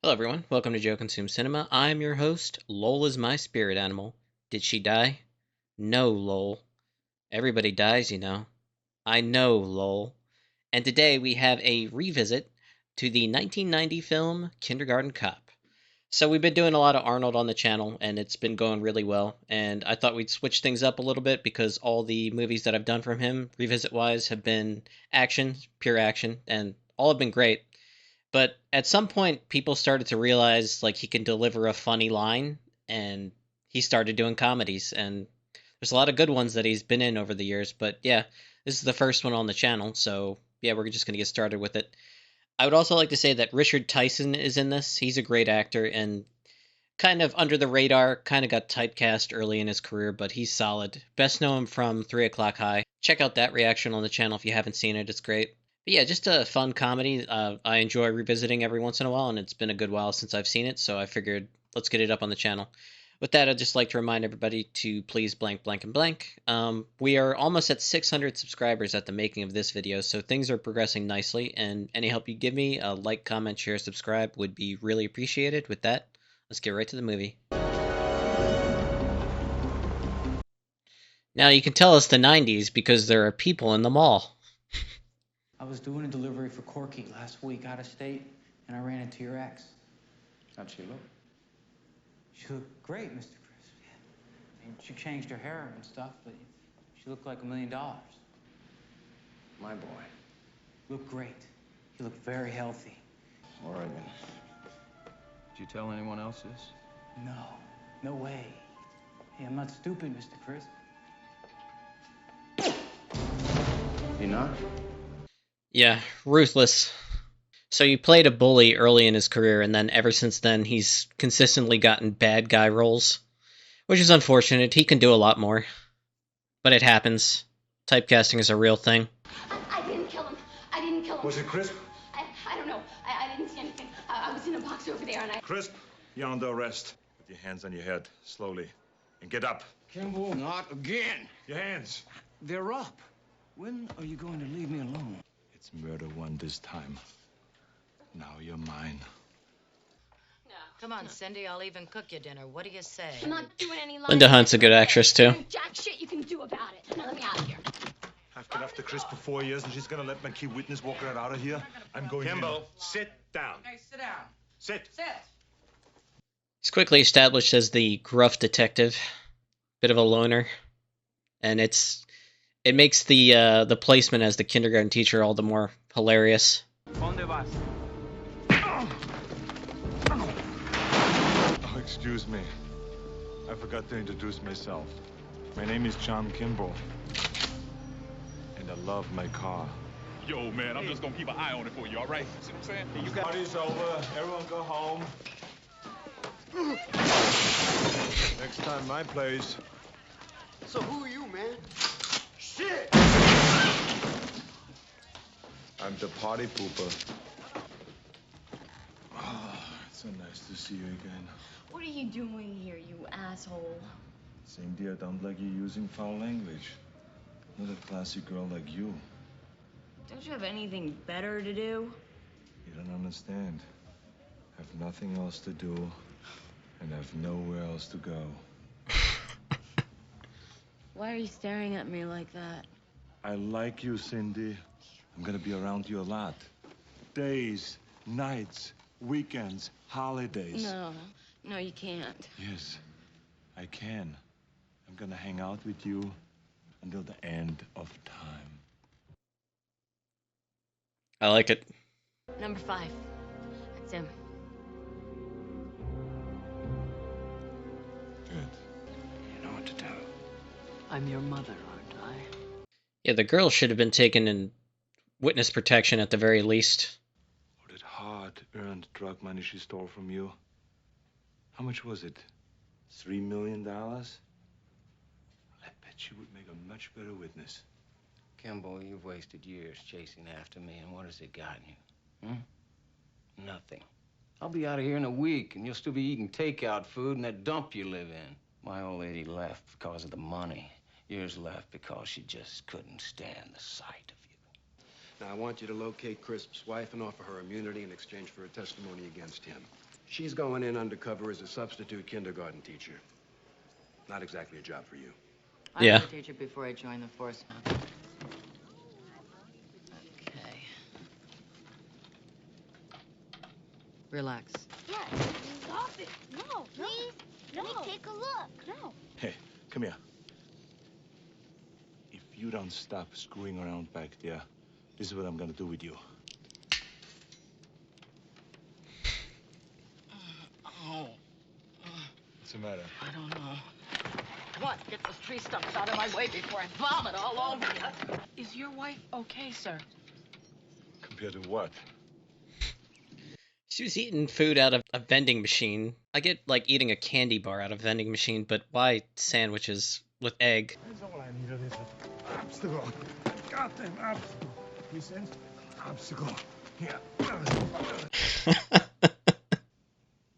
Hello, everyone. Welcome to Joe Consume Cinema. I'm your host. Lowell is my spirit animal. Did she die? No, Lowell. Everybody dies, you know. I know, Lowell. And today we have a revisit to the 1990 film Kindergarten Cop. So we've been doing a lot of Arnold on the channel, and it's been going really well. And I thought we'd switch things up a little bit because all the movies that I've done from him, revisit-wise, have been action, pure action, and all have been great. But at some point, people started to realize like he can deliver a funny line, and he started doing comedies. And there's a lot of good ones that he's been in over the years. But yeah, this is the first one on the channel, so yeah, we're just gonna get started with it. I would also like to say that Richard Tyson is in this. He's a great actor and kind of under the radar, kind of got typecast early in his career, but he's solid. Best known from 3 O'Clock High. Check out that reaction on the channel if you haven't seen it. It's great. But yeah, just a fun comedy. I enjoy revisiting every once in a while, and it's been a good while since I've seen it, so I figured let's get it up on the channel. With that, I'd just like to remind everybody to please blank, blank, and blank. We are almost at 600 subscribers at the making of this video, so things are progressing nicely, and any help you give me, a like, comment, share, subscribe would be really appreciated. With that, let's get right to the movie. Now, you can tell it's the 90s because there are people in the mall. I was doing a delivery for Corky last week out of state, and I ran into your ex. How'd she look? She looked great, Mr. Chris. Yeah. I mean, she changed her hair and stuff, but she looked like $1 million. My boy. Looked great. He looked very healthy. All right, then. Did you tell anyone else this? No, no way. Hey, I'm not stupid, Mr. Chris. You not? Yeah, ruthless. So he played a bully early in his career, and then ever since then, he's consistently gotten bad guy roles, which is unfortunate. He can do a lot more, but it happens. Typecasting is a real thing. I didn't kill him. I didn't kill him. Was it Crisp? I don't know. I didn't see anything. I was in a box over there, and I... Crisp, you're under arrest. Put your hands on your head, slowly. And get up. Kimball, not again. Your hands. They're up. When are you going to leave me alone? It's murder one this time. Now you're mine. Come on, Cindy, I'll even cook you dinner. What do you say? I'm not doing any lying. Linda Hunt's a good actress, too. There's jack shit you can do about it. Now let me out of here. I've been after Crisp for 4 years, and she's gonna let my key witness walk right out of here. I'm going Kimball, in. sit down. Hey, sit down. Sit. Sit. He's quickly established as the gruff detective, bit of a loner, and it makes the placement as the kindergarten teacher all the more hilarious. ¿Dónde vas? Oh, excuse me. I forgot to introduce myself. My name is John Kimball. And I love my car. Yo, man, I'm just gonna keep an eye on it for you, all right? See what I'm saying? Party's over. Everyone go home. Next time, my place. So who are you, man? Shit! I'm the party pooper. Oh, it's so nice to see you again. What are you doing here, you asshole? Cindy, I don't like you using foul language. Not a classy girl like you. Don't you have anything better to do? You don't understand. I have nothing else to do, and I have nowhere else to go. Why are you staring at me like that? I like you, Cindy. I'm gonna be around you a lot. Days, nights, weekends, holidays. No, you can't. Yes, I can. I'm gonna hang out with you until the end of time. I like it. Number 5. That's him. Good. You know what to do. I'm your mother, aren't I? Yeah, the girl should have been taken in witness protection at the very least. All that hard-earned drug money she stole from you. How much was it? $3 million? I bet she would make a much better witness. Kimball, you've wasted years chasing after me, and what has it gotten you? Nothing. I'll be out of here in a week, and you'll still be eating takeout food in that dump you live in. My old lady left because of the money. Yours left because she just couldn't stand the sight of you. Now, I want you to locate Crisp's wife and offer her immunity in exchange for a testimony against him. She's going in undercover as a substitute kindergarten teacher. Not exactly a job for you. I Yeah. was a teacher before I joined the force. Okay. Relax. Yeah, stop it. No, please. No. Let me take a look. No. Hey, come here. If you don't stop screwing around back there, this is what I'm gonna do with you. Oh, What's the matter? I don't know. Come on, get those tree stumps out of my way before I vomit all over you. Is your wife okay, sir? Compared to what? She was eating food out of a vending machine. I get like eating a candy bar out of a vending machine, but why sandwiches with egg? That's all I needed is an obstacle. Goddamn obstacle. He says, obstacle. Here.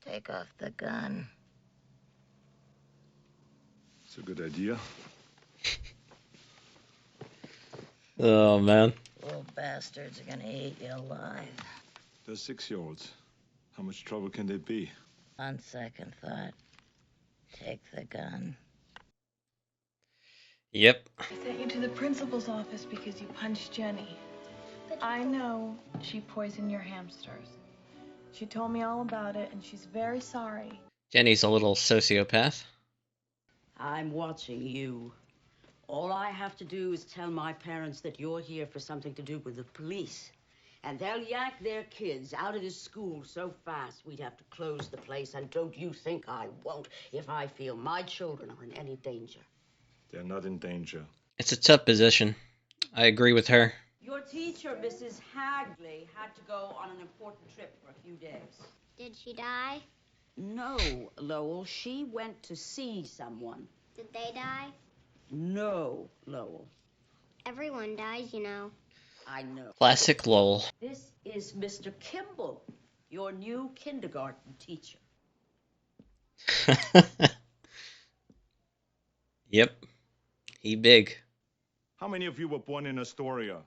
Take off the gun. It's a good idea. Oh man. Little bastards are gonna eat you alive. They're 6-year-olds. How much trouble can they be? On second thought, take the gun. Yep. I sent you to the principal's office because you punched Jenny. I know she poisoned your hamsters. She told me all about it, and she's very sorry. Jenny's a little sociopath. I'm watching you. All I have to do is tell my parents that you're here for something to do with the police. And they'll yank their kids out of this school so fast we'd have to close the place. And don't you think I won't if I feel my children are in any danger. They're not in danger. It's a tough position. I agree with her. Your teacher, Mrs. Hagley, had to go on an important trip for a few days. Did she die? No, Lowell. She went to see someone. Did they die? No, Lowell. Everyone dies, you know. I know. Classic Lowell. This is Mr. Kimball, your new kindergarten teacher. Yep. He big. How many of you were born in Astoria?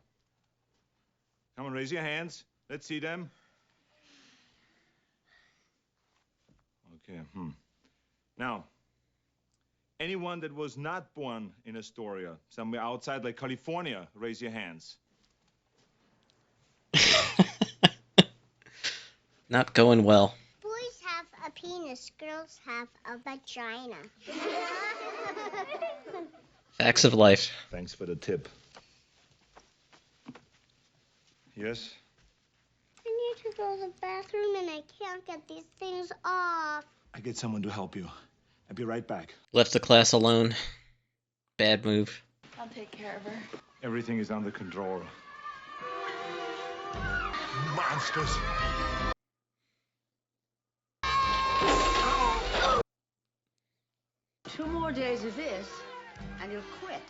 Come on, raise your hands. Let's see them. Okay, Now, anyone that was not born in Astoria, somewhere outside like California, raise your hands. Not going well. Boys have a penis, girls have a vagina. Facts of life. Thanks for the tip. Yes? I need to go to the bathroom and I can't get these things off. I get someone to help you. I'll be right back. Left the class alone. Bad move. I'll take care of her. Everything is under control. Monsters! 2 more days of this, and you'll quit.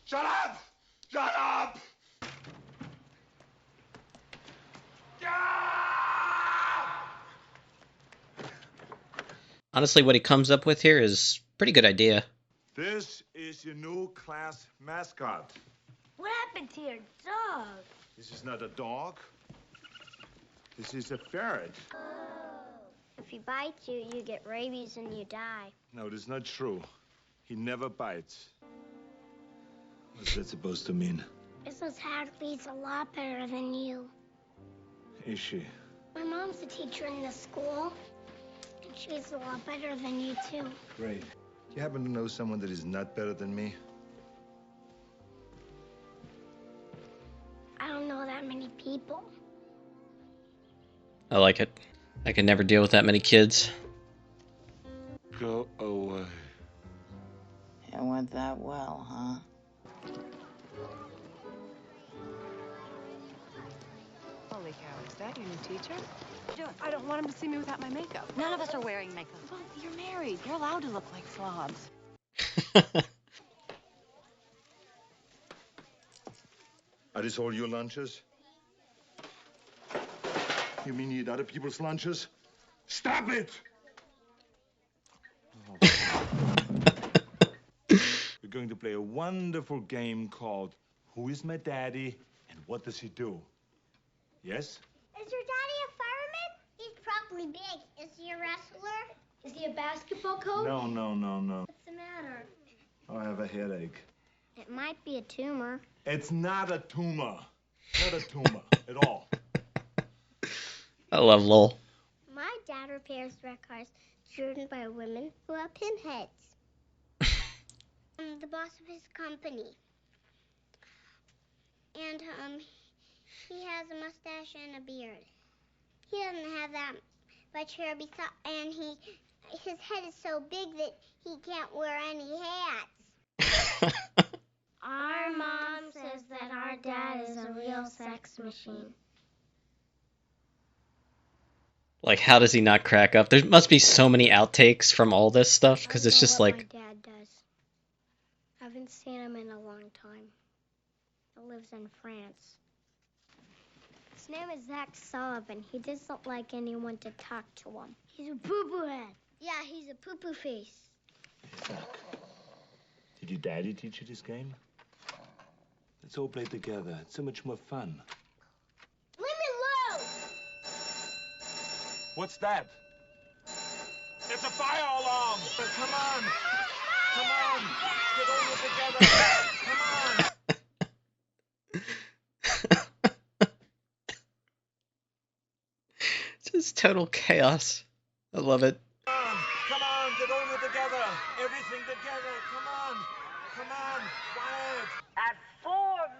Shut up! Shut up! Shut up! Honestly, what he comes up with here is a pretty good idea. This is your new class mascot. What happened to your dog? This is not a dog. This is a ferret. If he bites you, you get rabies and you die. No, it is not true. He never bites. What's that supposed to mean? Mrs. Hagley's a lot better than you. Is she? My mom's a teacher in this school, and she's a lot better than you, too. Great. Do you happen to know someone that is not better than me? I don't know that many people. I like it. I can never deal with that many kids. Go away. It went that well, huh? Holy cow, is that your new teacher? I don't want him to see me without my makeup. None of us are wearing makeup. Well, you're married. You're allowed to look like slobs. Are these all your lunches? You mean you eat other people's lunches? Stop it! We're going to play a wonderful game called Who is my daddy and what does he do? Yes? Is your daddy a fireman? He's probably big. Is he a wrestler? Is he a basketball coach? No. What's the matter? I have a headache. It might be a tumor. It's not a tumor. Not a tumor at all. I love Lowell. My dad repairs wrecked cars driven by women who are pinheads. I'm the boss of his company. And, he has a mustache and a beard. He doesn't have that much hair, and his head is so big that he can't wear any hats. Our mom says that our dad is a real sex machine. Like, how does he not crack up? There must be so many outtakes from all this stuff, because it's just like... My dad does. I haven't seen him in a long time. He lives in France. His name is Zach Sullivan. He doesn't like anyone to talk to him. He's a poo-poo head. Yeah, he's a poo-poo face. Zach, did your daddy teach you this game? Let's all play together. It's so much more fun. Leave me alone! What's that? It's a fire alarm! Come on! Come on! Get over together! Come on! Just total chaos. I love it. Come on, get over together! Everything together! Come on, quiet! At 4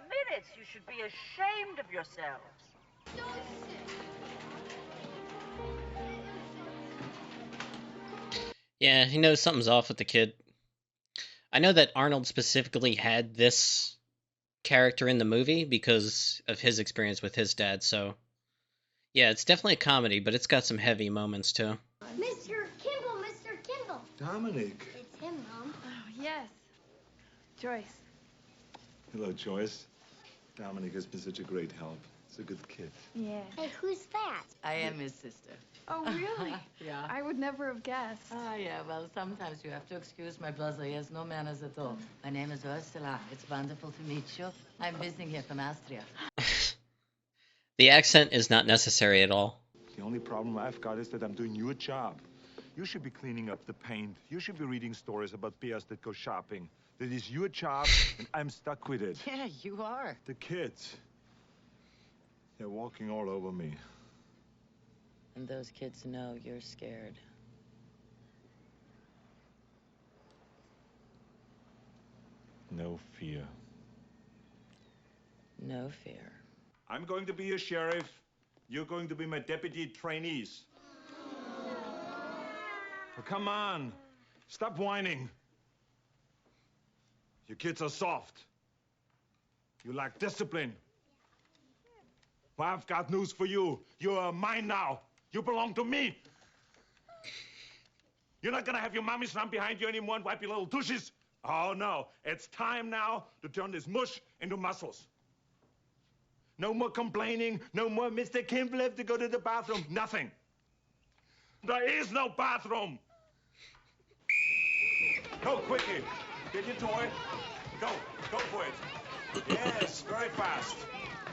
minutes, you should be ashamed of yourselves. Yeah, he knows something's off with the kid. I know that Arnold specifically had this character in the movie because of his experience with his dad, so... Yeah, it's definitely a comedy, but it's got some heavy moments, too. Mr. Kimball! Dominic! It's him, Mom. Oh, yes. Joyce. Hello, Joyce. Dominic has been such a great help. He's a good kid. Yeah. Hey, who's that? I am his sister. Oh, really? Yeah. I would never have guessed. Ah, yeah, well, sometimes you have to excuse my brother. He has no manners at all. My name is Ursula. It's wonderful to meet you. I'm visiting here from Austria. The accent is not necessary at all. The only problem I've got is that I'm doing you a job. You should be cleaning up the paint. You should be reading stories about bears that go shopping. That is your job, and I'm stuck with it. Yeah, you are. The kids, they're walking all over me. And those kids know you're scared. No fear. No fear. I'm going to be your sheriff. You're going to be my deputy trainees. Oh, come on. Stop whining. You kids are soft. You lack discipline. Well, I've got news for you. You're mine now. You belong to me. You're not gonna have your mommies run behind you anymore and wipe your little tushes. Oh, no. It's time now to turn this mush into muscles. No more complaining. No more Mr. Kimball have to go to the bathroom. Nothing. There is no bathroom. Go, quickie. Get your toy. Go for it. Yes, very fast.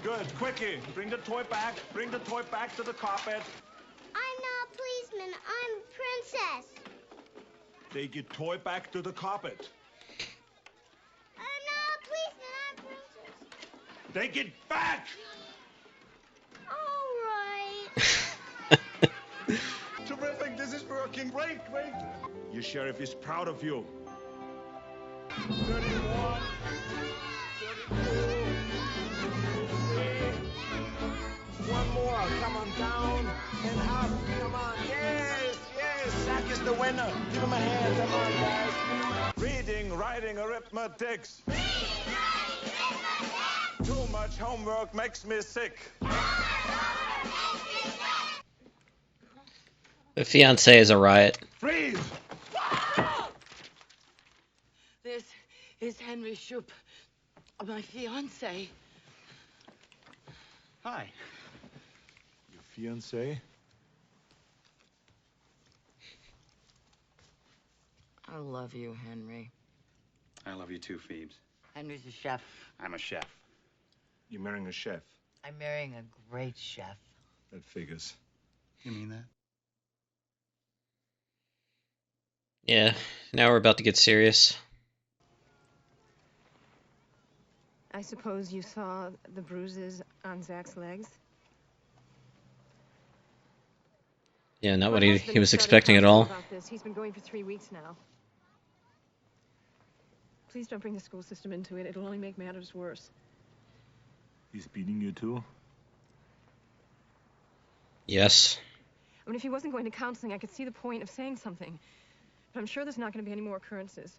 Good, quickie. Bring the toy back. Bring the toy back to the carpet. I'm not a policeman. I'm a princess. Take your toy back to the carpet. I'm not a policeman. I'm a princess. Take it back! All right. Terrific. This is working. Great. Your sheriff is proud of you. 31. 32. 53. One more. Come on down and up. Come on. Yes. Zach is the winner. Give him a hand. Come on, guys. Reading, writing, arithmetics. Too much homework makes me sick. The fiancé is a riot. Freeze! This is Henry Shoup, my fiancé. Hi. Your fiancé? I love you, Henry. I love you too, Phoebes. Henry's a chef. I'm a chef. You're marrying a chef. I'm marrying a great chef. That figures. You mean that? Yeah, now we're about to get serious. I suppose you saw the bruises on Zach's legs? Yeah, not My what he husband was started expecting at counseling all. about this. He's been going for 3 weeks now. Please don't bring the school system into it. It'll only make matters worse. He's beating you too? Yes. I mean, if he wasn't going to counseling, I could see the point of saying something. But I'm sure there's not going to be any more occurrences.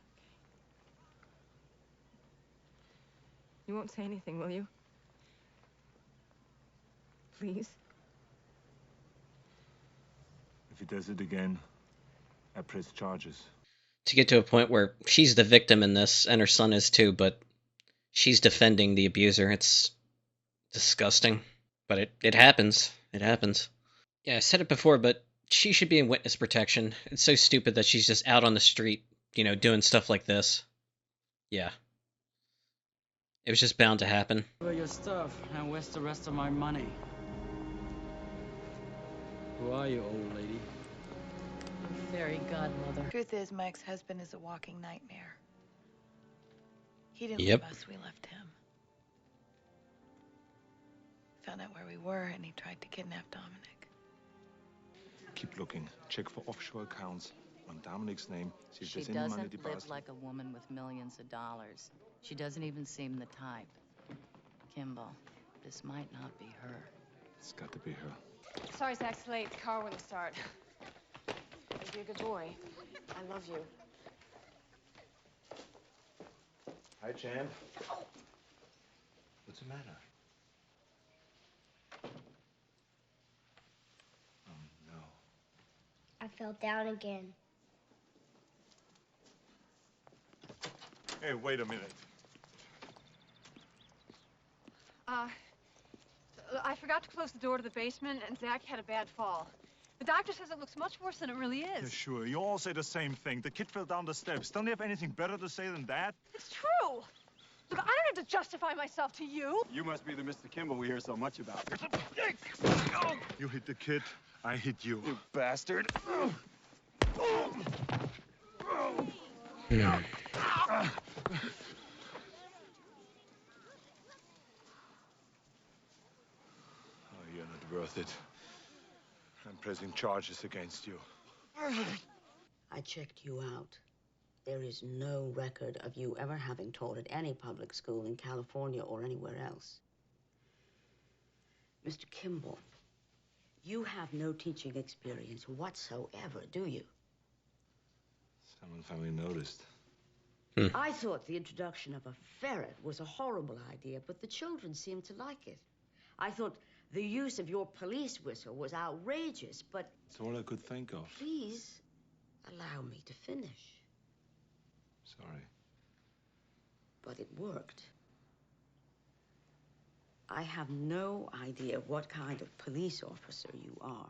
You won't say anything, will you? Please? If he does it again, I press charges. To get to a point where she's the victim in this, and her son is too, but she's defending the abuser. It's disgusting. But it happens. It happens. Yeah, I said it before, but she should be in witness protection. It's so stupid that she's just out on the street, you know, doing stuff like this. Yeah. It was just bound to happen. Where's your stuff, and where's the rest of my money? Who are you, old lady? Fairy godmother. Truth is, my ex-husband is a walking nightmare. He didn't Yep. leave us, we left him. Found out where we were, and he tried to kidnap Dominic. Keep looking. Check for offshore accounts on Dominic's name. See if She there's any money doesn't live deposited. like a woman with millions of dollars. She doesn't even seem the type. Kimball, this might not be her. It's got to be her. Sorry, Zach's late. The car wouldn't start. You'll be a good boy. I love you. Hi, Chan. What's the matter? Oh, no. I fell down again. Hey, wait a minute. I forgot to close the door to the basement, and Zach had a bad fall. The doctor says it looks much worse than it really is. Yeah, sure. You all say the same thing. The kid fell down the steps. Don't you have anything better to say than that? It's true. Look, I don't have to justify myself to you. You must be the Mr. Kimball we hear so much about. You hit the kid, I hit you. You bastard. Oh, you're not worth it. I'm pressing charges against you. I checked you out. There is no record of you ever having taught at any public school in California or anywhere else. Mr. Kimball, you have no teaching experience whatsoever, do you? Someone finally noticed. I thought the introduction of a ferret was a horrible idea, but the children seemed to like it. I thought the use of your police whistle was outrageous, but It's all I could think of. please allow me to finish. Sorry. But it worked. I have no idea what kind of police officer you are,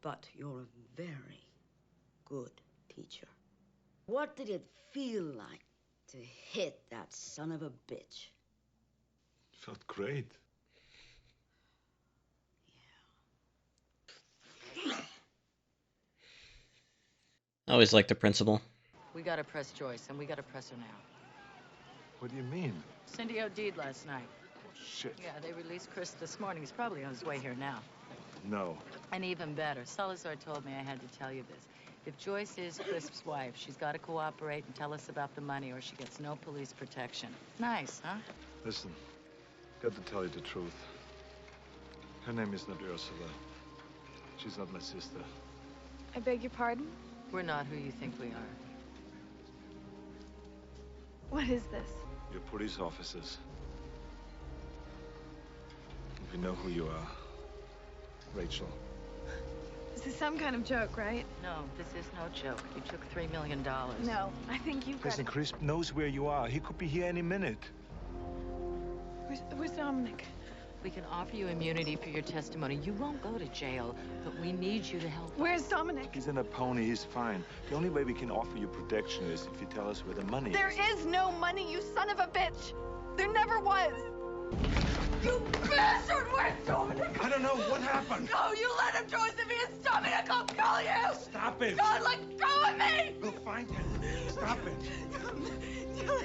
but you're a very good teacher. What did it feel like to hit that son of a bitch? Felt great. I always liked the principal. We gotta press Joyce, and we gotta press her now. What do you mean? Cindy OD'd last night. Shit. Yeah, they released Chris this morning. He's probably on his way here now. No. And even better, Salazar told me I had to tell you this. If Joyce is Crisp's wife, she's got to cooperate and tell us about the money, or she gets no police protection. Nice, huh? Listen, got to tell you the truth. Her name is not Ursula. She's not my sister. I beg your pardon? We're not who you think we are. What is this? You're police officers. We know who you are. Rachel. This is some kind of joke, right? No, this is no joke. You took $3 million. No, I think you've got Listen, it. Crisp knows where you are. He could be here any minute. Where's Dominic? We can offer you immunity for your testimony. You won't go to jail, but we need you to help Where's us. Dominic? He's in a pony. He's fine. The only way we can offer you protection is if you tell us where the money There is. is no money, you son of a bitch! There never was! You bastard! Where's Dominic? I don't know what happened. No, you let him, Joyce. If he is Dominic, I'll kill you! Stop it. God, let go of me! We'll find him. Stop it.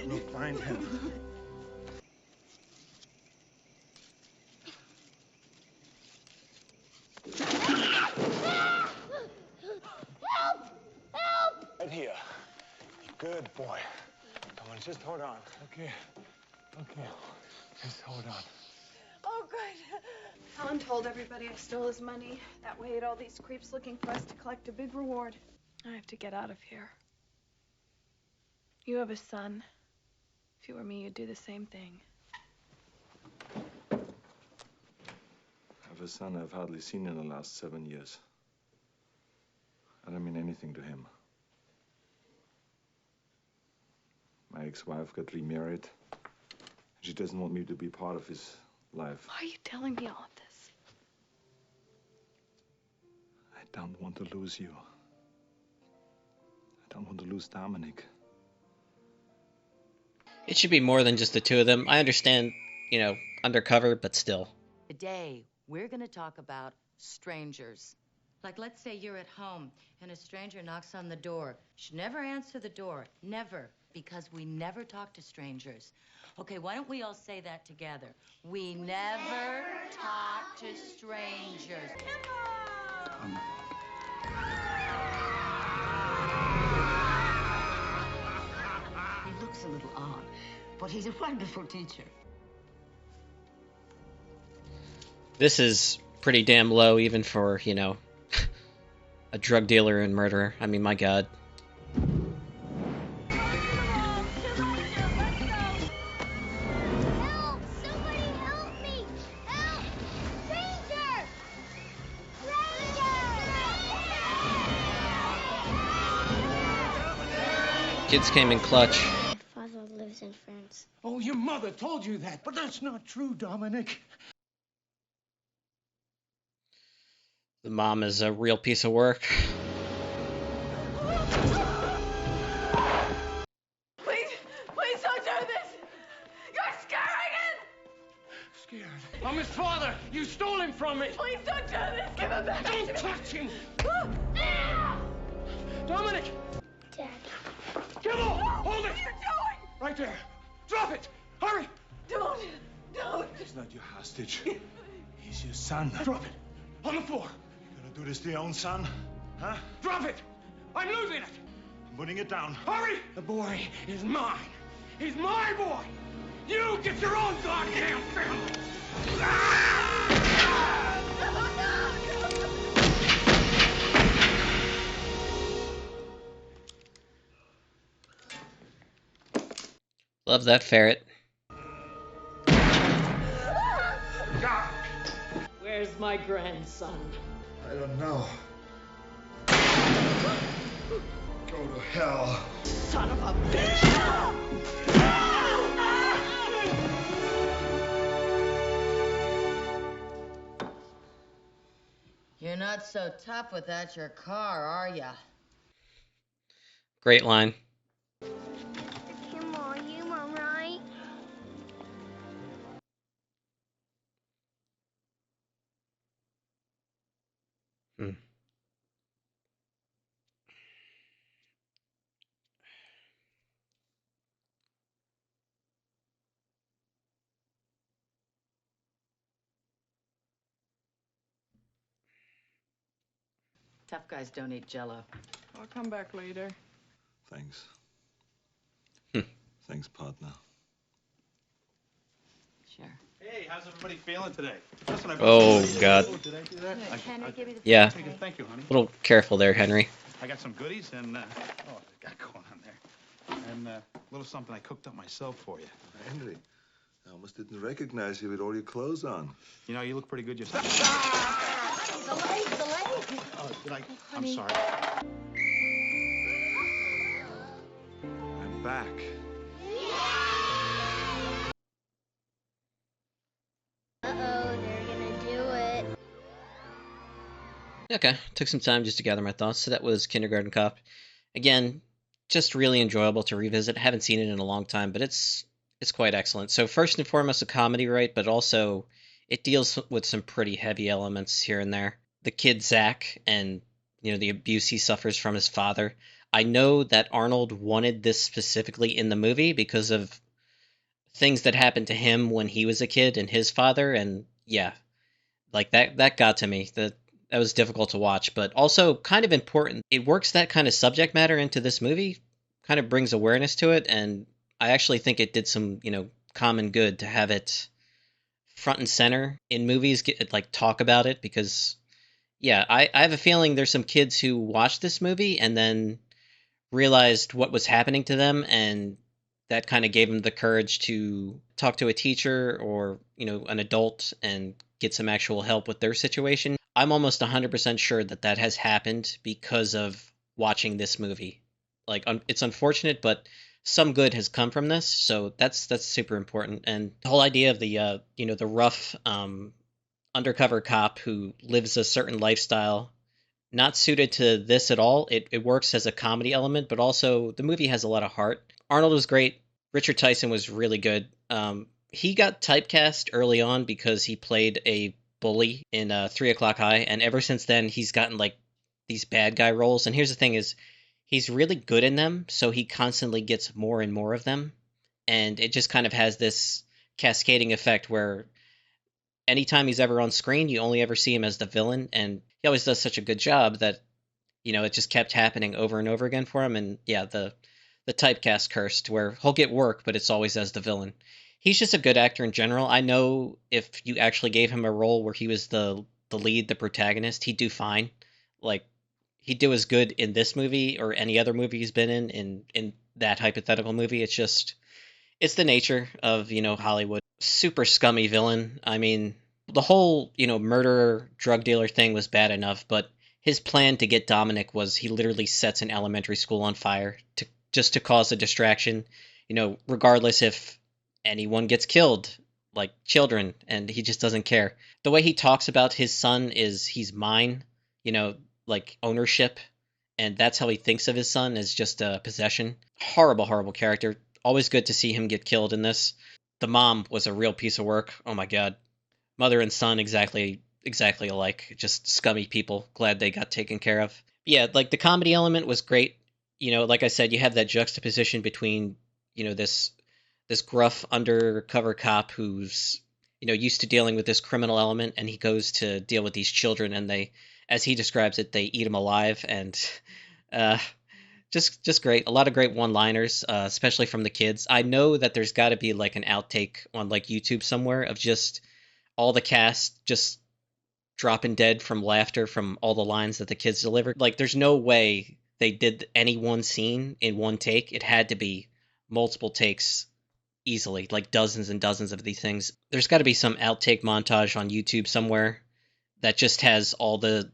We'll find him. Help! Help! Right here. Good boy. Come on, just hold on. Okay. Okay. Just hold on. Oh, good. Helen told everybody I stole his money. That way, had all these creeps looking for us to collect a big reward. I have to get out of here. You have a son. If you were me, you'd do the same thing. I have a son I've hardly seen in the last 7 years. I don't mean anything to him. My ex-wife got remarried. She doesn't want me to be part of his life. Why are you telling me all of this? I don't want to lose you. I don't want to lose Dominic. It should be more than just the two of them. I understand, you know, undercover, but still. Today, we're going to talk about strangers. Like, let's say you're at home and a stranger knocks on the door. You should never answer the door. Never. Because we never talk to strangers. Okay, why don't we all say that together? We never talk to strangers. He looks a little odd, but he's a wonderful teacher. This is pretty damn low, even for, you know, a drug dealer and murderer. I mean, my God. Help! Somebody help me! Help! Stranger! Kids came in clutch. My father lives in France. Oh, your mother told you that, but that's not true, Dominic. The mom is a real piece of work. Please don't do this! You're scaring him! Scared. I'm his father. You stole him from me. Please don't do this! Give him back to me! Don't touch him. Dominic! Daddy. Kimbo! Hold What it! are you doing? Right there. Drop it. Hurry. Don't! He's not your hostage. He's your son. Drop it. On the floor. You gonna do this to your own son? Huh? Drop it. I'm losing it. I'm putting it down. Hurry. The boy is mine. He's my boy. You get your own goddamn family. Love that ferret. Where's my grandson? I don't know. Go to hell. Son of a bitch! You're not so tough without your car, are ya? Great line. Come on, you alright? Hmm. Tough guys don't eat Jell-O. I'll come back later. Thanks. Hmm. Thanks, partner. Sure. Hey, how's everybody feeling today? That's what I Oh, God. Oh, did I do that? Henry, give me the Yeah. phone. Thank you, honey. A little careful there, Henry. I got some goodies and, oh, I got going on there. And a little something I cooked up myself for you. Henry, I almost didn't recognize you with all your clothes on. You know, you look pretty good yourself. The leg. Oh, did I? I'm sorry. I'm back. Uh-oh, they're gonna do it. Okay, took some time just to gather my thoughts. So that was Kindergarten Cop. Again, just really enjoyable to revisit. Haven't seen it in a long time, but it's It's quite excellent. So first and foremost, a comedy, right? But also it deals with some pretty heavy elements here and there. The kid Zach and the abuse he suffers from his father. I know that Arnold wanted this specifically in the movie because of things that happened to him when he was a kid and his father, and yeah, like that got to me. That was difficult to watch, but also kind of important. It works that kind of subject matter into this movie, kind of brings awareness to it, and I actually think it did some, common good to have it front and center in movies, like talk about it, because yeah, I have a feeling there's some kids who watched this movie and then realized what was happening to them, and that kind of gave them the courage to talk to a teacher or an adult and get some actual help with their situation. I'm almost 100% sure that that has happened because of watching this movie. Like, it's unfortunate, but some good has come from this, so that's super important. And the whole idea of the the rough undercover cop who lives a certain lifestyle, not suited to this at all. It works as a comedy element, but also the movie has a lot of heart. Arnold was great. Richard Tyson was really good. He got typecast early on because he played a bully in 3 O'Clock High, and ever since then he's gotten like these bad guy roles. And here's the thing: is he's really good in them, so he constantly gets more and more of them, and it just kind of has this cascading effect where anytime he's ever on screen, you only ever see him as the villain, and he always does such a good job that it just kept happening over and over again for him. And yeah, the typecast cursed where he'll get work, but it's always as the villain. He's just a good actor in general. I know if you actually gave him a role where he was the lead, the protagonist, he'd do fine. Like, he'd do as good in this movie or any other movie he's been in that hypothetical movie. It's the nature of Hollywood. Super scummy villain. I mean, the whole murderer drug dealer thing was bad enough, but his plan to get Dominic was he literally sets an elementary school on fire just to cause a distraction, regardless if anyone gets killed, like children, and he just doesn't care. The way he talks about his son is he's mine, like ownership, and that's how he thinks of his son, as just a possession. Horrible, horrible character. Always good to see him get killed in this. The mom was a real piece of work. Oh my god. Mother and son exactly alike. Just scummy people. Glad they got taken care of. Yeah, like the comedy element was great. Like I said, you have that juxtaposition between, this gruff undercover cop who's, used to dealing with this criminal element, and he goes to deal with these children, and they, as he describes it, they eat him alive, and just great. A lot of great one-liners, especially from the kids. I know that there's got to be like an outtake on like YouTube somewhere of just all the cast just dropping dead from laughter from all the lines that the kids delivered. Like, there's no way they did any one scene in one take. It had to be multiple takes easily, like dozens and dozens of these things. There's got to be some outtake montage on YouTube somewhere that just has all the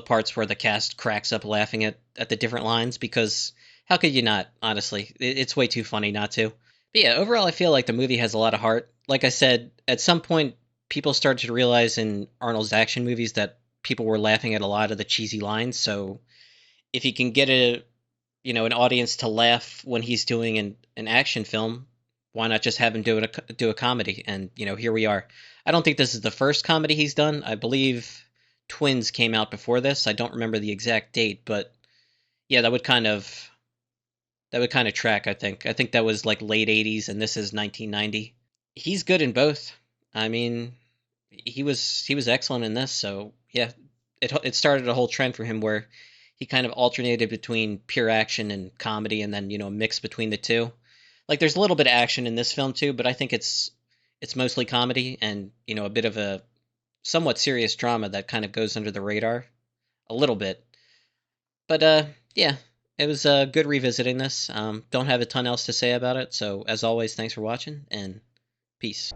parts where the cast cracks up laughing at the different lines, because how could you not, honestly? It's way too funny not to. But yeah, overall I feel like the movie has a lot of heart. Like I said, at some point people started to realize in Arnold's action movies that people were laughing at a lot of the cheesy lines, so if he can get an audience to laugh when he's doing an action film, why not just have him do a comedy? And here we are. I don't think this is the first comedy he's done. I believe Twins came out before this. I don't remember the exact date, but yeah, that would kind of track. I think that was like late 80s, and this is 1990. He's good in both. I mean, he was excellent in this. So yeah, it started a whole trend for him where he kind of alternated between pure action and comedy, and then a mix between the two. Like, there's a little bit of action in this film too, but I think it's mostly comedy and a bit of a somewhat serious drama that kind of goes under the radar a little bit. But yeah, it was good revisiting this. Don't have a ton else to say about it, so as always, thanks for watching, and peace.